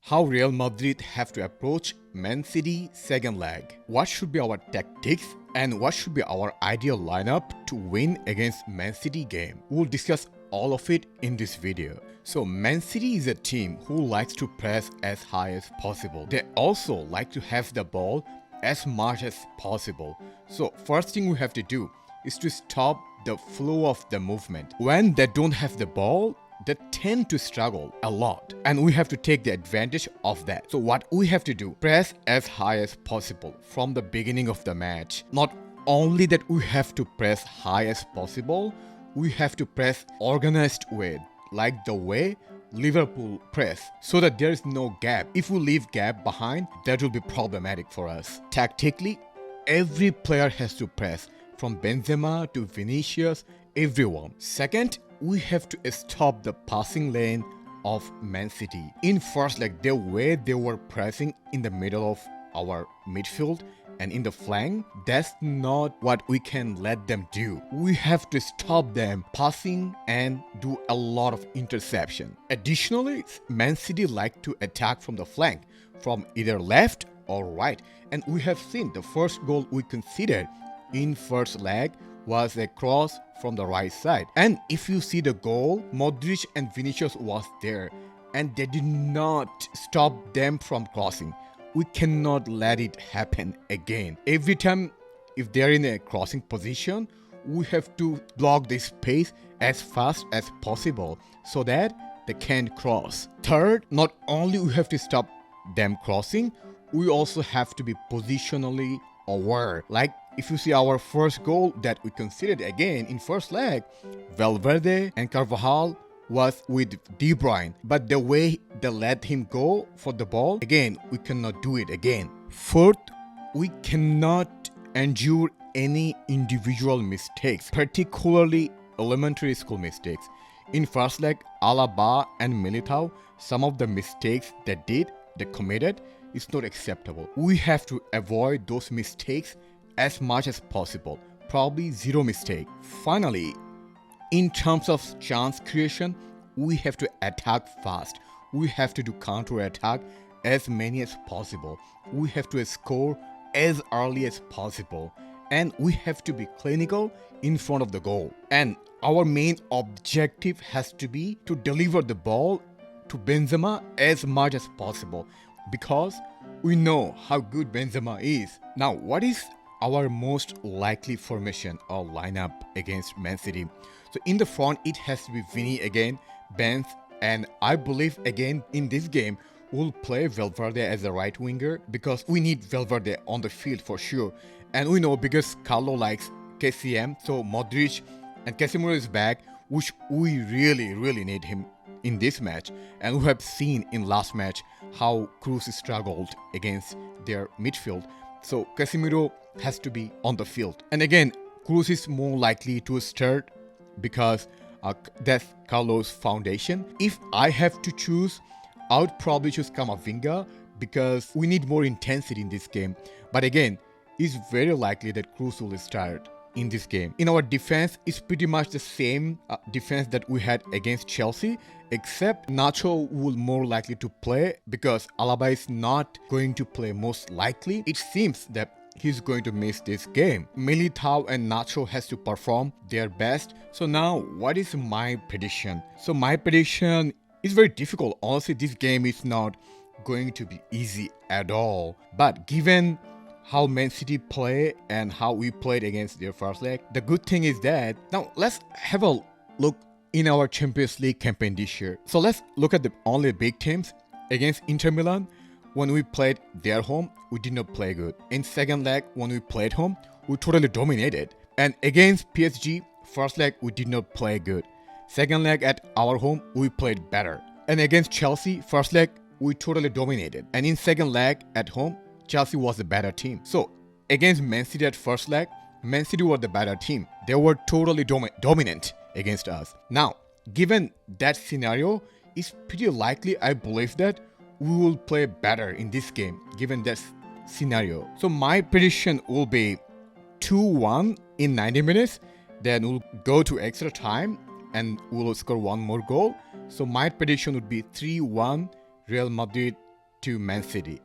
How Real Madrid have to approach Man City second leg. What should be our tactics and what should be our ideal lineup to win against Man City game. We'll discuss all of it in this video. So Man City is a team who likes to press as high as possible. They also like to have the ball as much as possible. So first thing we have to do is to stop the flow of the movement. When they don't have the ball, they tend to struggle a lot, and we have to take the advantage of that. So what we have to do, press as high as possible from the beginning of the match. Not only that we have to press high as possible, we have to press organized way, like the way Liverpool press, so that there is no gap. If we leave gap behind, that will be problematic for us. Tactically, every player has to press, from Benzema to Vinicius, everyone. Second, we have to stop the passing lane of Man City. In first leg, the way they were pressing in the middle of our midfield and in the flank, that's not what we can let them do. We have to stop them passing and do a lot of interception. Additionally, Man City like to attack from the flank, from either left or right. And we have seen the first goal we conceded in first leg was a cross from the right side. And if you see the goal, Modric and Vinicius was there and they did not stop them from crossing. We cannot let it happen again. Every time if they're in a crossing position, we have to block the space as fast as possible so that they can't cross. Third, not only we have to stop them crossing, we also have to be positionally aware. Like if you see our first goal that we conceded again in first leg, Valverde and Carvajal was with De Bruyne, but the way they let him go for the ball, again, we cannot do it again. Fourth, we cannot endure any individual mistakes, particularly elementary school mistakes. In first leg, Alaba and Militao, some of the mistakes they committed, is not acceptable. We have to avoid those mistakes as much as possible, probably zero mistake. Finally, in terms of chance creation, we have to attack fast. We have to do counter attack as many as possible. We have to score as early as possible, and we have to be clinical in front of the goal. And our main objective has to be to deliver the ball to Benzema as much as possible, because we know how good Benzema is. Now, what is our most likely formation or lineup against Man City? So in the front, it has to be Vini again, Benz, and I believe again in this game we'll play Valverde as a right winger because we need Valverde on the field for sure. And we know because Carlo likes KCM, so Modric and Casemiro is back, which we really need him in this match. And we have seen in last match how Cruz struggled against their midfield. So Casemiro has to be on the field. And again, Cruz is more likely to start because that's Carlo's foundation. If I have to choose, I would probably choose Camavinga because we need more intensity in this game. But again, it's very likely that Cruz will start in this game. In our defense, it's pretty much the same defense that we had against Chelsea, except Nacho will more likely to play because Alaba is not going to play most likely. It seems that he's going to miss this game. Militao and Nacho has to perform their best. So now, what is my prediction? So my prediction is very difficult. Honestly, this game is not going to be easy at all. But given how Man City play and how we played against their first leg, the good thing is that now let's have a look in our Champions League campaign this year. So let's look at the only big teams. Against Inter Milan, when we played their home, we did not play good. In second leg, when we played home, we totally dominated. And against PSG, first leg, we did not play good. Second leg at our home, we played better. And against Chelsea, first leg, we totally dominated. And in second leg at home, Chelsea was the better team. So against Man City at first leg, Man City were the better team. They were totally dominant against us. Now, given that scenario, it's pretty likely, I believe, that we will play better in this game, given that scenario. So my prediction will be 2-1 in 90 minutes. Then we'll go to extra time and we'll score one more goal. So my prediction would be 3-1 Real Madrid to Man City.